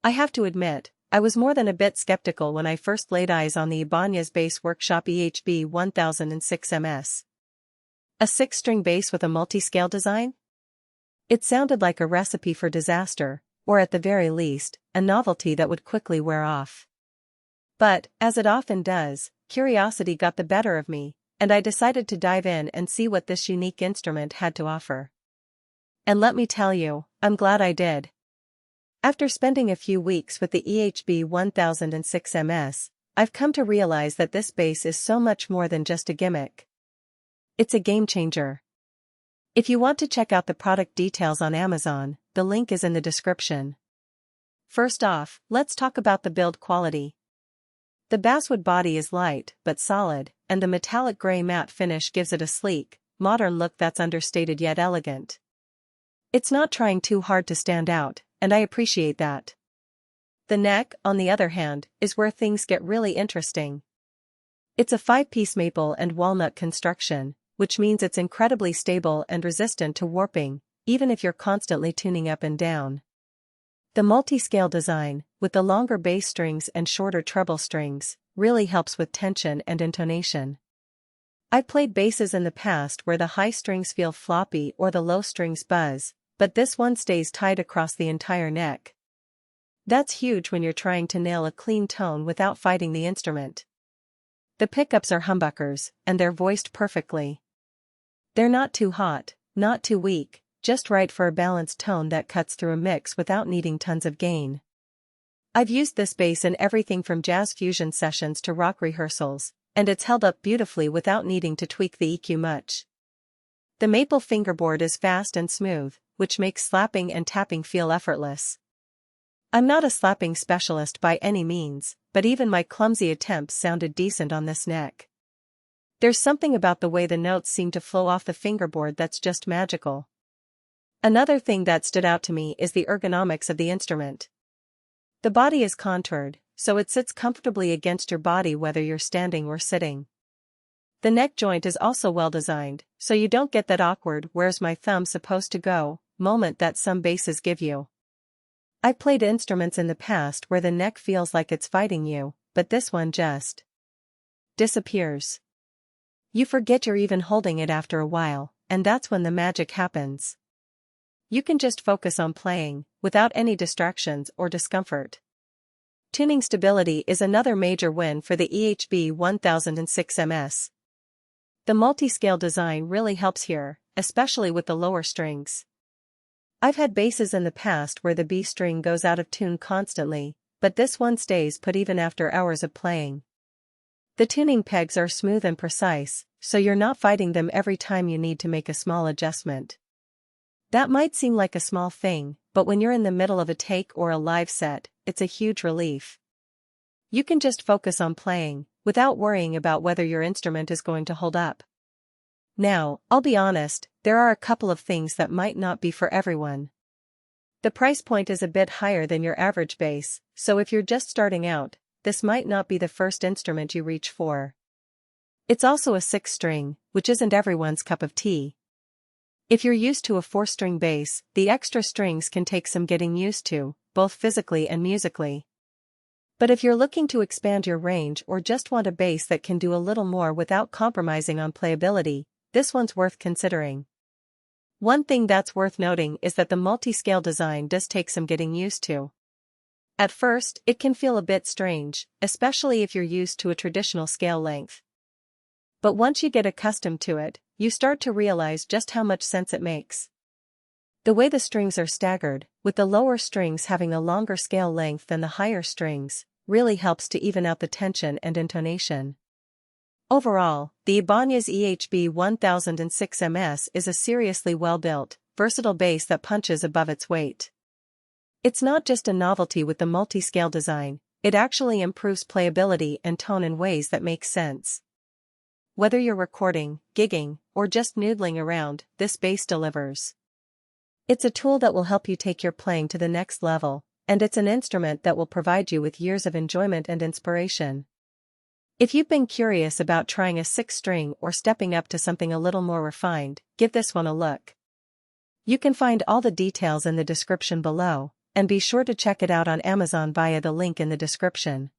I have to admit, I was more than a bit skeptical when I first laid eyes on the Ibanez Bass Workshop EHB1006MS. A 6-string bass with a multi-scale design? It sounded like a recipe for disaster, or at the very least, a novelty that would quickly wear off. But, as it often does, curiosity got the better of me, and I decided to dive in and see what this unique instrument had to offer. And let me tell you, I'm glad I did. After spending a few weeks with the EHB1006MS, I've come to realize that this bass is so much more than just a gimmick. It's a game changer. If you want to check out the product details on Amazon, the link is in the description. First off, let's talk about the build quality. The basswood body is light but solid, and the metallic gray matte finish gives it a sleek, modern look that's understated yet elegant. It's not trying too hard to stand out, and I appreciate that. The neck, on the other hand, is where things get really interesting. It's a 5-piece maple and walnut construction, which means it's incredibly stable and resistant to warping, even if you're constantly tuning up and down. The multi-scale design, with the longer bass strings and shorter treble strings, really helps with tension and intonation. I've played basses in the past where the high strings feel floppy or the low strings buzz, but this one stays tight across the entire neck. That's huge when you're trying to nail a clean tone without fighting the instrument. The pickups are humbuckers, and they're voiced perfectly. They're not too hot, not too weak, just right for a balanced tone that cuts through a mix without needing tons of gain. I've used this bass in everything from jazz fusion sessions to rock rehearsals, and it's held up beautifully without needing to tweak the EQ much. The maple fingerboard is fast and smooth, which makes slapping and tapping feel effortless. I'm not a slapping specialist by any means, but even my clumsy attempts sounded decent on this neck. There's something about the way the notes seem to flow off the fingerboard that's just magical. Another thing that stood out to me is the ergonomics of the instrument. The body is contoured, so it sits comfortably against your body whether you're standing or sitting. The neck joint is also well designed, so you don't get that awkward "where's my thumb supposed to go" moment that some basses give you. I've played instruments in the past where the neck feels like it's fighting you, but this one just disappears. You forget you're even holding it after a while, and that's when the magic happens. You can just focus on playing, without any distractions or discomfort. Tuning stability is another major win for the EHB1006MS. The multi-scale design really helps here, especially with the lower strings. I've had basses in the past where the B string goes out of tune constantly, but this one stays put even after hours of playing. The tuning pegs are smooth and precise, so you're not fighting them every time you need to make a small adjustment. That might seem like a small thing, but when you're in the middle of a take or a live set, it's a huge relief. You can just focus on playing, without worrying about whether your instrument is going to hold up. Now, I'll be honest, there are a couple of things that might not be for everyone. The price point is a bit higher than your average bass, so if you're just starting out, this might not be the first instrument you reach for. It's also a 6-string, which isn't everyone's cup of tea. If you're used to a 4-string bass, the extra strings can take some getting used to, both physically and musically. But if you're looking to expand your range or just want a bass that can do a little more without compromising on playability, this one's worth considering. One thing that's worth noting is that the multi-scale design does take some getting used to. At first, it can feel a bit strange, especially if you're used to a traditional scale length. But once you get accustomed to it, you start to realize just how much sense it makes. The way the strings are staggered, with the lower strings having a longer scale length than the higher strings, really helps to even out the tension and intonation. Overall, the Ibanez EHB1006MS is a seriously well-built, versatile bass that punches above its weight. It's not just a novelty with the multi-scale design, it actually improves playability and tone in ways that make sense. Whether you're recording, gigging, or just noodling around, this bass delivers. It's a tool that will help you take your playing to the next level, and it's an instrument that will provide you with years of enjoyment and inspiration. If you've been curious about trying a 6-string or stepping up to something a little more refined, give this one a look. You can find all the details in the description below, and be sure to check it out on Amazon via the link in the description.